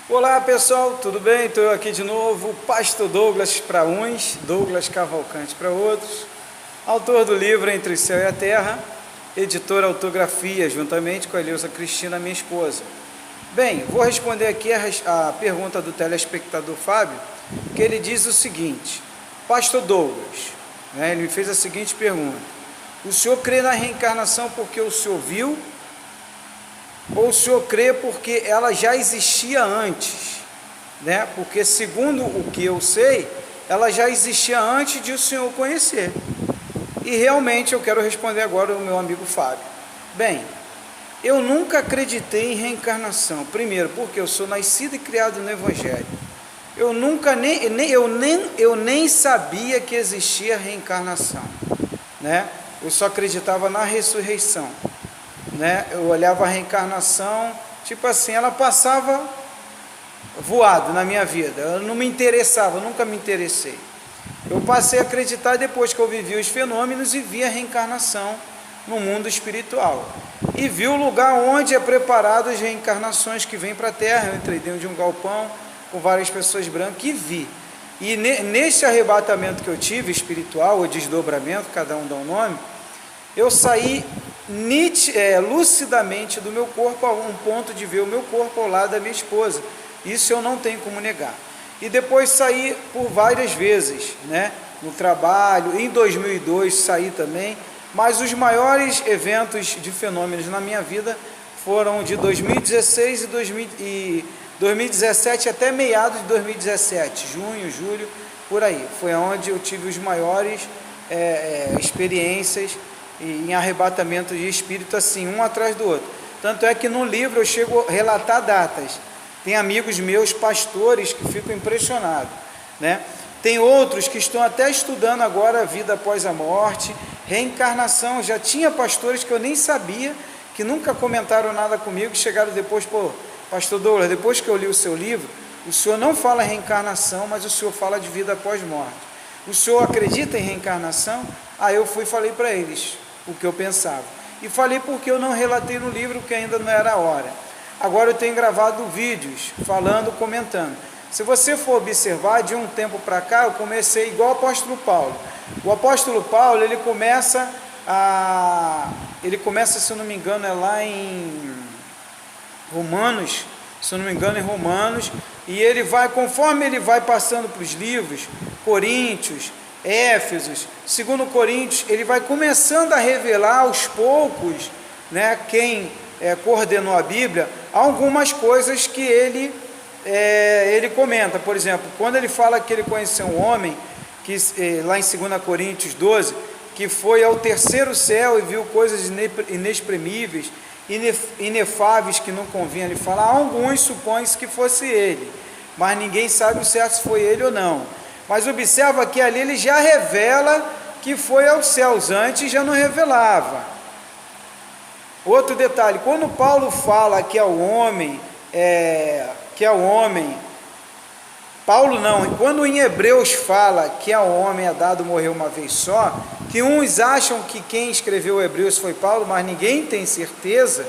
Olá pessoal, tudo bem? Estou aqui de novo, Pastor Douglas para uns, Douglas Cavalcante para outros, autor do livro Entre o Céu e a Terra, editora Autografia, juntamente com a Eleusa Cristina, minha esposa. Bem, vou responder aqui a pergunta do telespectador Fábio, que ele diz o seguinte: Pastor Douglas, ele me fez a seguinte pergunta: o senhor crê na reencarnação porque o senhor viu? Ou o senhor crê porque ela já existia antes, né? Porque segundo o que eu sei, ela já existia antes de o senhor conhecer. E realmente eu quero responder agora ao meu amigo Fábio. Bem, eu nunca acreditei em reencarnação. Primeiro, porque eu sou nascido e criado no Evangelho. Eu nem sabia que existia reencarnação, né? Eu só acreditava na ressurreição. Né? Eu olhava a reencarnação, tipo assim, ela passava voado na minha vida, eu não me interessava, eu nunca me interessei. Eu passei a acreditar depois que eu vivi os fenômenos e vi a reencarnação no mundo espiritual. E vi o lugar onde é preparado as reencarnações que vêm para a Terra. Eu entrei dentro de um galpão com várias pessoas brancas e vi. E nesse arrebatamento que eu tive, espiritual, ou desdobramento, cada um dá um nome, eu saí lucidamente do meu corpo, a um ponto de ver o meu corpo ao lado da minha esposa. Isso eu não tenho como negar. E depois saí por várias vezes, né? No trabalho, em 2002 saí também, mas os maiores eventos de fenômenos na minha vida foram de 2016 e 2017 até meados de 2017, junho, julho, por aí. Foi onde eu tive os maiores experiências em arrebatamento de espírito, assim, um atrás do outro. Tanto é que no livro eu chego a relatar datas. Tem amigos meus, pastores, que ficam impressionados, né? Tem outros que estão até estudando agora a vida após a morte, reencarnação. Já tinha pastores que eu nem sabia, que nunca comentaram nada comigo, que chegaram depois: pô, Pastor Douglas, depois que eu li o seu livro, o senhor não fala reencarnação, mas o senhor fala de vida após morte. O senhor acredita em reencarnação? Aí eu fui e falei para eles o que eu pensava. E falei porque eu não relatei no livro, que ainda não era a hora. Agora eu tenho gravado vídeos falando, comentando. Se você for observar, de um tempo para cá, eu comecei igual o apóstolo Paulo. O apóstolo Paulo, ele começa, se eu não me engano, é lá em Romanos, se eu não me engano, em Romanos, e ele vai, conforme ele vai passando para os livros, Coríntios, Éfesos, 2 Coríntios, ele vai começando a revelar aos poucos, né, quem coordenou a Bíblia, algumas coisas que ele comenta. Por exemplo, quando ele fala que ele conheceu um homem, que, lá em 2 Coríntios 12, que foi ao terceiro céu e viu coisas inexprimíveis, inefáveis, que não convinha ele falar. Alguns supõem-se que fosse ele, mas ninguém sabe o certo se foi ele ou não. Mas observa que ali ele já revela que foi aos céus, antes já não revelava. Outro detalhe, quando Paulo fala que é o homem, Paulo não, quando em Hebreus fala que ao homem é dado morrer uma vez só, que uns acham que quem escreveu Hebreus foi Paulo, mas ninguém tem certeza,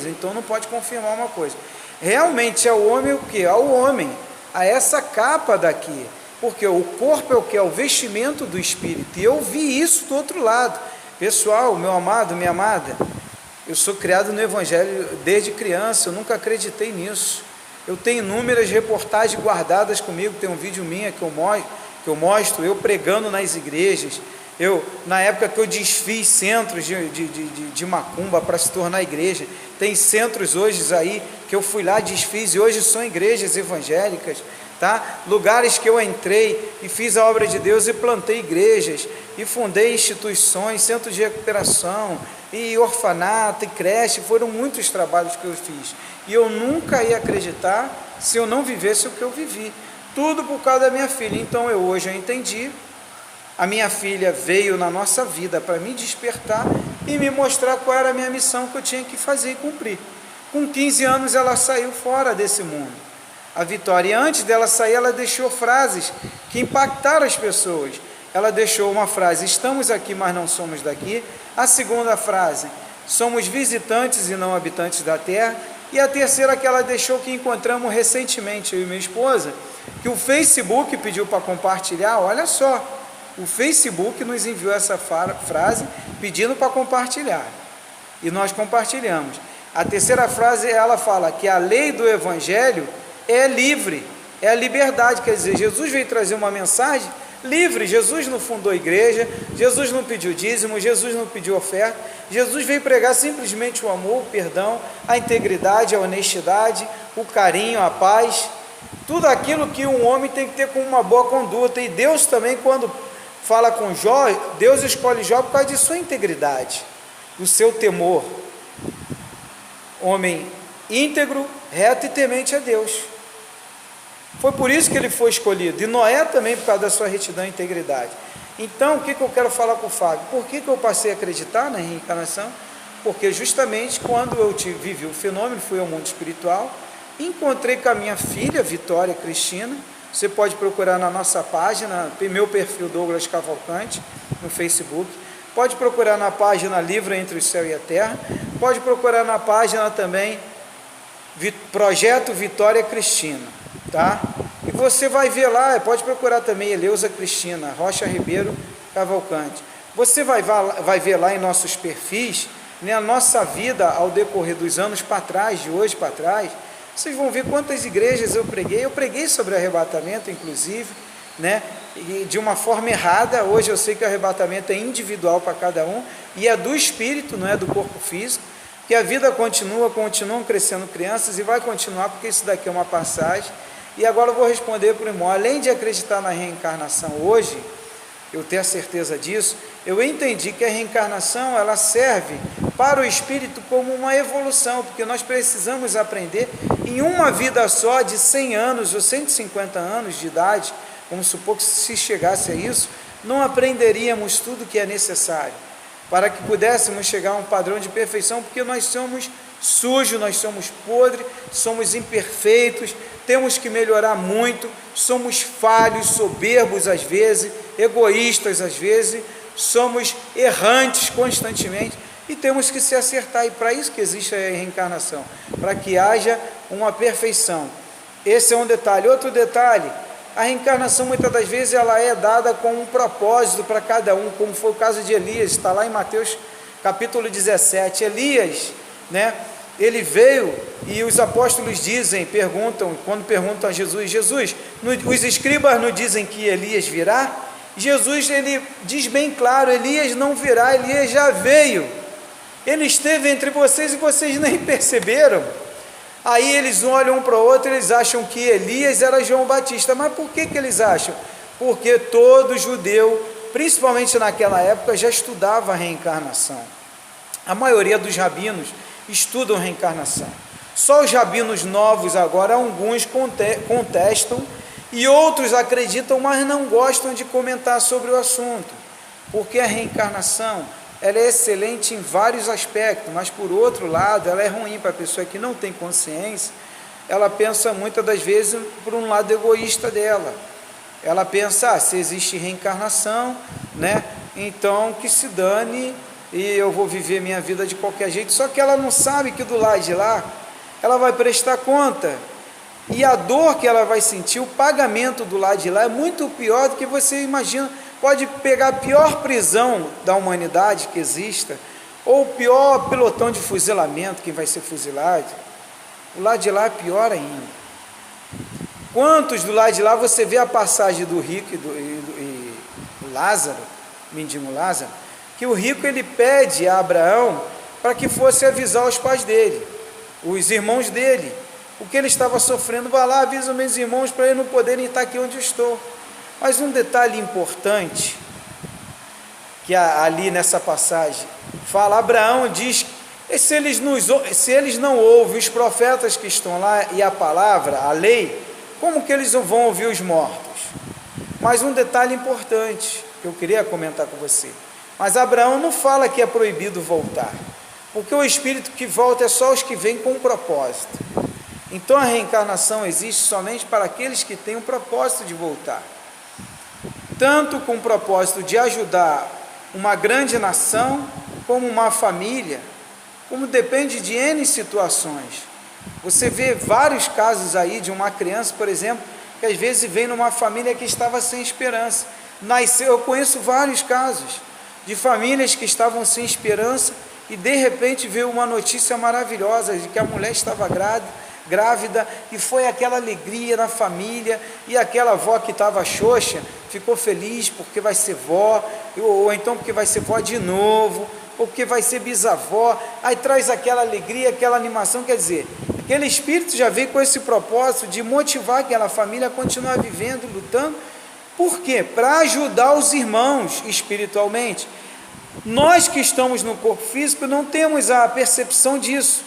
então não pode confirmar uma coisa. Realmente é o homem o que? É o homem, a essa capa daqui, porque o corpo é o que? É o vestimento do espírito, e eu vi isso do outro lado. Pessoal, meu amado, minha amada, eu sou criado no Evangelho desde criança, eu nunca acreditei nisso. Eu tenho inúmeras reportagens guardadas comigo, tem um vídeo minha que eu mostro, eu pregando nas igrejas, na época que eu desfiz centros de macumba para se tornar igreja, tem centros hoje aí, que eu fui lá, desfiz, e hoje são igrejas evangélicas, tá? Lugares que eu entrei e fiz a obra de Deus e plantei igrejas, e fundei instituições, centros de recuperação, e orfanato, e creche. Foram muitos trabalhos que eu fiz, e eu nunca ia acreditar se eu não vivesse o que eu vivi, tudo por causa da minha filha. Então hoje eu entendi. A minha filha veio na nossa vida para me despertar e me mostrar qual era a minha missão, que eu tinha que fazer e cumprir. Com 15 anos ela saiu fora desse mundo, a Vitória, e antes dela sair ela deixou frases que impactaram as pessoas. Ela deixou uma frase: estamos aqui, mas não somos daqui. A segunda frase: somos visitantes e não habitantes da terra. E a terceira que ela deixou, que encontramos recentemente, eu e minha esposa, que o Facebook pediu para compartilhar. Olha só, o Facebook nos enviou essa frase pedindo para compartilhar, e nós compartilhamos. A terceira frase, ela fala que a lei do Evangelho é livre, é a liberdade, quer dizer, Jesus veio trazer uma mensagem livre. Jesus não fundou a igreja, Jesus não pediu dízimo, Jesus não pediu oferta, Jesus veio pregar simplesmente o amor, o perdão, a integridade, a honestidade, o carinho, a paz, tudo aquilo que um homem tem que ter com uma boa conduta. E Deus também, quando fala com Jó, Deus escolhe Jó por causa de sua integridade, do seu temor, homem íntegro, reto e temente a Deus. Foi por isso que ele foi escolhido. E Noé também, por causa da sua retidão e integridade. Então, o que eu quero falar com o Fábio? Por que eu passei a acreditar na reencarnação? Porque justamente quando eu vivi o fenômeno, fui ao mundo espiritual, encontrei com a minha filha, Vitória Cristina. Você pode procurar na nossa página, meu perfil Douglas Cavalcante, no Facebook. Pode procurar na página Livro Entre o Céu e a Terra. Pode procurar na página também Projeto Vitória Cristina, tá? E você vai ver lá, pode procurar também Eleusa Cristina Rocha Ribeiro Cavalcante. Você vai ver lá em nossos perfis, né, a nossa vida ao decorrer dos anos para trás, de hoje para trás. Vocês vão ver quantas igrejas eu preguei sobre arrebatamento, inclusive, né, e de uma forma errada. Hoje eu sei que o arrebatamento é individual para cada um, e é do espírito, não é do corpo físico, que a vida continuam crescendo crianças, e vai continuar, porque isso daqui é uma passagem. E agora eu vou responder para o irmão. Além de acreditar na reencarnação hoje, eu tenho a certeza disso, eu entendi que a reencarnação, ela serve para o espírito como uma evolução, porque nós precisamos aprender em uma vida só, de 100 anos ou 150 anos de idade, vamos supor que se chegasse a isso, não aprenderíamos tudo que é necessário para que pudéssemos chegar a um padrão de perfeição, porque nós somos sujos, nós somos podres, somos imperfeitos, temos que melhorar muito, somos falhos, soberbos às vezes, egoístas às vezes, somos errantes constantemente, e temos que se acertar. E para isso que existe a reencarnação, para que haja uma perfeição. Esse é um detalhe. Outro detalhe, a reencarnação muitas das vezes ela é dada com um propósito para cada um, como foi o caso de Elias, está lá em Mateus capítulo 17. Elias, né, ele veio, e os apóstolos quando perguntam a Jesus, os escribas não dizem que Elias virá? Jesus, ele diz bem claro, Elias não virá, Elias já veio, ele esteve entre vocês e vocês nem perceberam. Aí eles olham um para o outro, eles acham que Elias era João Batista. Mas por que eles acham? Porque todo judeu, principalmente naquela época, já estudava a reencarnação. A maioria dos rabinos estudam reencarnação. Só os rabinos novos agora, alguns contestam, e outros acreditam, mas não gostam de comentar sobre o assunto, porque a reencarnação, ela é excelente em vários aspectos, mas por outro lado, ela é ruim para a pessoa que não tem consciência. Ela pensa muitas das vezes por um lado egoísta dela. Ela pensa, se existe reencarnação, né, então que se dane, e eu vou viver minha vida de qualquer jeito. Só que ela não sabe que do lado de lá, ela vai prestar conta, e a dor que ela vai sentir, o pagamento do lado de lá é muito pior do que você imagina. Pode pegar a pior prisão da humanidade que exista, ou o pior pelotão de fuzilamento, que vai ser fuzilado. O lado de lá é pior ainda. Quantos do lado de lá você vê a passagem do rico e Lázaro, mendigo Lázaro, que o rico ele pede a Abraão para que fosse avisar os pais dele, os irmãos dele, o que ele estava sofrendo. Vai lá, avisa meus irmãos para eles não poderem estar aqui onde eu estou. Mas um detalhe importante, que ali nessa passagem, fala, Abraão diz, se eles não ouvem os profetas que estão lá e a palavra, a lei, como que eles vão ouvir os mortos? Mas um detalhe importante, que eu queria comentar com você, mas Abraão não fala que é proibido voltar, porque o espírito que volta é só os que vêm com um propósito. Então a reencarnação existe somente para aqueles que têm um propósito de voltar, tanto com o propósito de ajudar uma grande nação, como uma família, como depende de N situações. Você vê vários casos aí de uma criança, por exemplo, que às vezes vem numa família que estava sem esperança. Eu conheço vários casos de famílias que estavam sem esperança e de repente veio uma notícia maravilhosa de que a mulher estava grávida, e foi aquela alegria na família, e aquela avó que estava xoxa ficou feliz porque vai ser vó, ou então porque vai ser vó de novo, ou porque vai ser bisavó, aí traz aquela alegria, aquela animação. Quer dizer, aquele espírito já veio com esse propósito de motivar aquela família a continuar vivendo, lutando. Por quê? Para ajudar os irmãos espiritualmente. Nós que estamos no corpo físico não temos a percepção disso.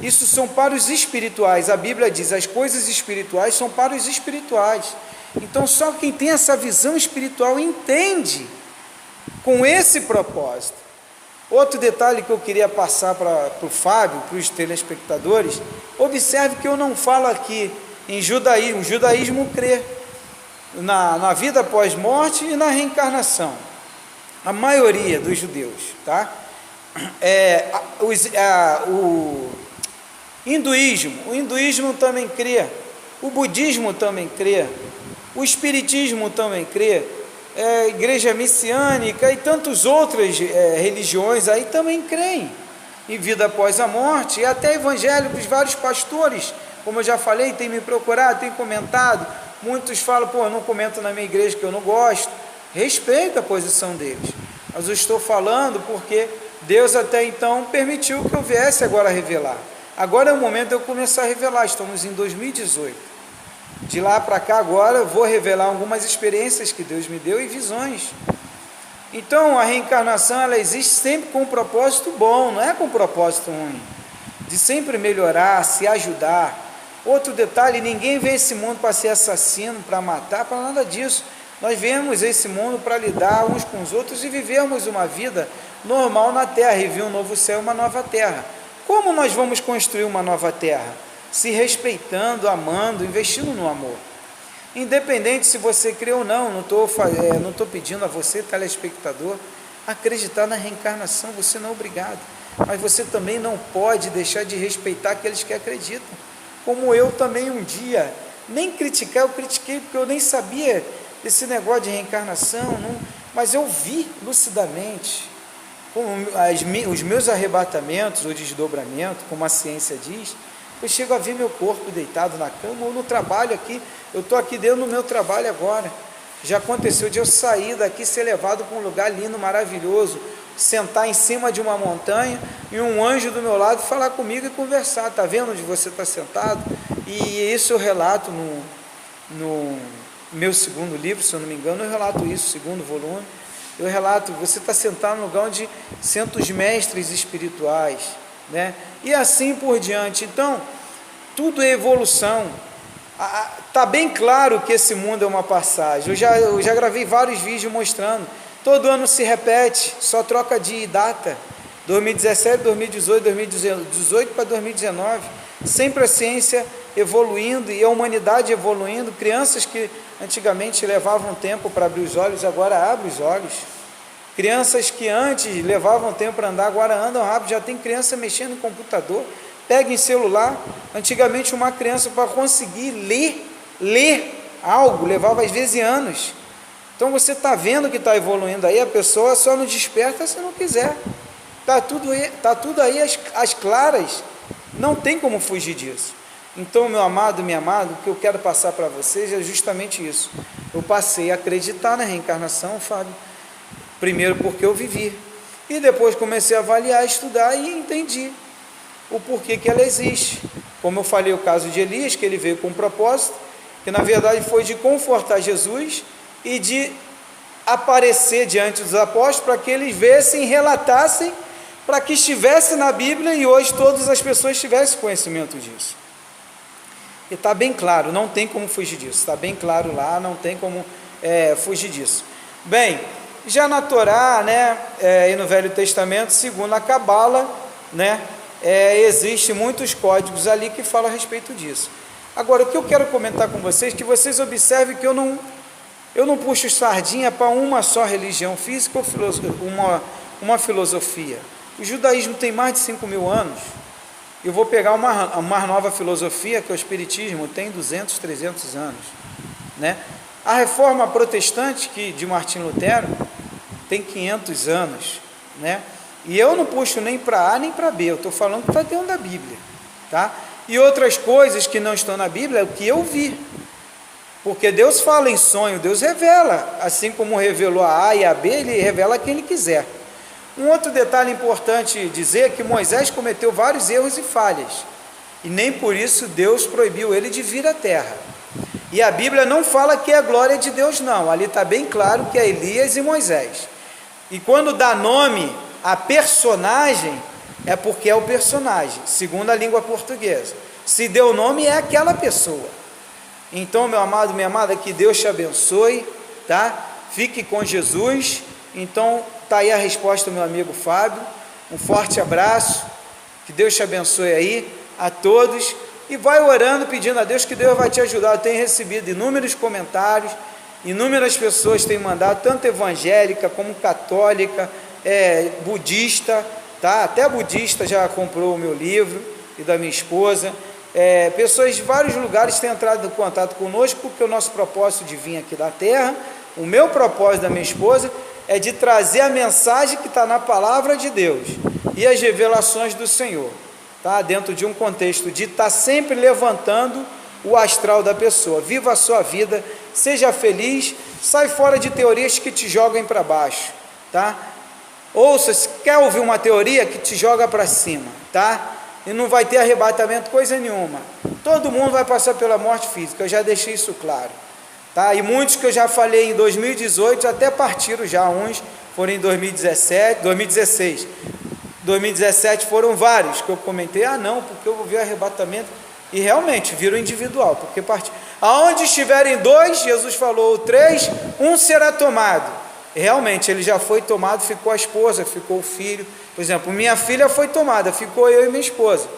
Isso são para os espirituais. A Bíblia diz, as coisas espirituais são para os espirituais. Então só quem tem essa visão espiritual entende com esse propósito. Outro detalhe que eu queria passar para o Fábio, para os telespectadores: observe que eu não falo aqui em judaísmo. O judaísmo crê na vida após morte e na reencarnação. A maioria dos judeus, tá? O hinduísmo também crê, o budismo também crê, o espiritismo também crê, a igreja messiânica e tantas outras religiões aí também creem em vida após a morte, e até evangélicos, vários pastores, como eu já falei, têm me procurado, têm comentado. Muitos falam, eu não comento na minha igreja que eu não gosto. Respeito a posição deles, mas eu estou falando porque Deus até então permitiu que eu viesse agora a revelar. Agora é o momento de eu começar a revelar. Estamos em 2018. De lá para cá agora eu vou revelar algumas experiências que Deus me deu e visões. Então a reencarnação, ela existe sempre com um propósito bom, não é com um propósito ruim, de sempre melhorar, se ajudar. Outro detalhe: ninguém vem a esse mundo para ser assassino, para matar, para nada disso. Nós viemos a esse mundo para lidar uns com os outros e vivermos uma vida normal na terra, e vir um novo céu e uma nova terra. Como nós vamos construir uma nova terra? Se respeitando, amando, investindo no amor. Independente se você crê ou não, não estou pedindo a você, telespectador, acreditar na reencarnação. Você não é obrigado, mas você também não pode deixar de respeitar aqueles que acreditam. Como eu também um dia, nem criticar, eu critiquei porque eu nem sabia desse negócio de reencarnação, mas eu vi lucidamente, com os meus arrebatamentos, o desdobramento, como a ciência diz. Eu chego a ver meu corpo deitado na cama ou no trabalho aqui. Eu estou aqui dentro do meu trabalho agora. Já aconteceu de eu sair daqui, ser levado para um lugar lindo, maravilhoso, sentar em cima de uma montanha e um anjo do meu lado falar comigo e conversar. Está vendo onde você está sentado? E isso eu relato no meu segundo livro, se eu não me engano, eu relato isso, segundo volume. Eu relato, você está sentado no lugar onde sentam os mestres espirituais, né? E assim por diante. Então, tudo é evolução. Está bem claro que esse mundo é uma passagem. Eu já gravei vários vídeos mostrando. Todo ano se repete, só troca de data. 2017, 2018, 2018 para 2019. Sempre a ciência evoluindo e a humanidade evoluindo. Crianças que antigamente levavam tempo para abrir os olhos, agora abrem os olhos. Crianças que antes levavam tempo para andar, agora andam rápido. Já tem criança mexendo em computador, pega em celular. Antigamente uma criança, para conseguir ler algo, levava às vezes anos. Então você está vendo que está evoluindo aí. A pessoa só não desperta se não quiser. Está tudo aí às claras, não tem como fugir disso. Então, meu amado, minha amada, o que eu quero passar para vocês é justamente isso. Eu passei a acreditar na reencarnação, Fábio, primeiro porque eu vivi, e depois comecei a avaliar, estudar e entendi o porquê que ela existe. Como eu falei, o caso de Elias, que ele veio com um propósito, que na verdade foi de confortar Jesus e de aparecer diante dos apóstolos para que eles vissem, relatassem, para que estivesse na Bíblia e hoje todas as pessoas tivessem conhecimento disso. E está bem claro, não tem como fugir disso. Está bem claro lá, não tem como fugir disso. Bem, já na Torá, né, e no Velho Testamento, segundo a Cabala, né, existem muitos códigos ali que falam a respeito disso. Agora, o que eu quero comentar com vocês, que vocês observem que eu não puxo sardinha para uma só religião física ou uma filosofia. O judaísmo tem mais de 5.000 anos. Eu vou pegar uma nova filosofia, que é o Espiritismo, tem 200, 300 anos, né? A Reforma Protestante, que de Martinho Lutero, tem 500 anos, né? E eu não puxo nem para A nem para B, eu estou falando que está dentro da Bíblia, tá? E outras coisas que não estão na Bíblia é o que eu vi, porque Deus fala em sonho, Deus revela, assim como revelou a A e a B, Ele revela a quem Ele quiser. Um outro detalhe importante dizer é que Moisés cometeu vários erros e falhas, e nem por isso Deus proibiu ele de vir à terra. E a Bíblia não fala que é a glória de Deus, não, ali está bem claro que é Elias e Moisés. E quando dá nome a personagem, é porque é o personagem, segundo a língua portuguesa. Se deu nome, é aquela pessoa. Então, meu amado, minha amada, que Deus te abençoe, tá? Fique com Jesus. Então, tá aí a resposta do meu amigo Fábio. Um forte abraço, que Deus te abençoe aí, a todos. E vai orando, pedindo a Deus que Deus vai te ajudar. Eu tenho recebido inúmeros comentários, inúmeras pessoas têm mandado, tanto evangélica como católica, budista, tá? Até budista já comprou o meu livro e da minha esposa. Pessoas de vários lugares têm entrado em contato conosco, porque o nosso propósito de vir aqui da terra, o meu propósito da minha esposa, é de trazer a mensagem que está na palavra de Deus e as revelações do Senhor, tá? Dentro de um contexto de estar sempre levantando o astral da pessoa. Viva a sua vida, seja feliz, sai fora de teorias que te jogam para baixo, tá? Ouça, se quer ouvir uma teoria que te joga para cima, tá? E não vai ter arrebatamento coisa nenhuma. Todo mundo vai passar pela morte física, eu já deixei isso claro, tá? E muitos que eu já falei em 2018 até partiram já, uns foram em 2016, 2017 foram vários que eu comentei, não, porque eu vou ver arrebatamento, e realmente viram individual, porque partiram. Aonde estiverem dois, Jesus falou, 3, um será tomado. Realmente, ele já foi tomado, ficou a esposa, ficou o filho. Por exemplo, minha filha foi tomada, ficou eu e minha esposa.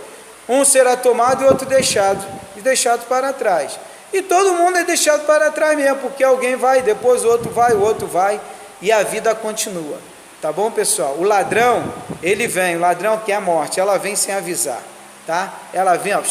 Um será tomado e outro deixado para trás. E todo mundo é deixado para trás mesmo, porque alguém vai, depois o outro vai, e a vida continua. Tá bom, pessoal? O ladrão, ele vem, o ladrão quer a morte, ela vem sem avisar, tá? Ela vem, ó,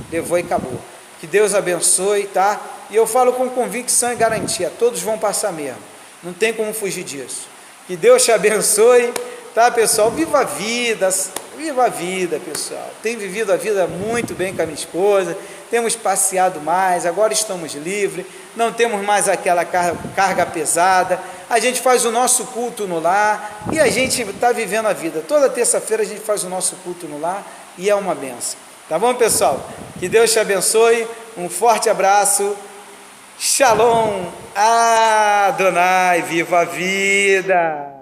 levou e acabou. Que Deus abençoe, tá? E eu falo com convicção e garantia, todos vão passar mesmo. Não tem como fugir disso. Que Deus te abençoe, tá, pessoal? Viva a vida, pessoal. Tenho vivido a vida muito bem com a minha esposa, temos passeado mais, agora estamos livres, não temos mais aquela carga pesada, a gente faz o nosso culto no lar, e a gente está vivendo a vida. Toda terça-feira a gente faz o nosso culto no lar, e é uma benção. Tá bom, pessoal? Que Deus te abençoe, um forte abraço. Shalom, Adonai, viva a vida!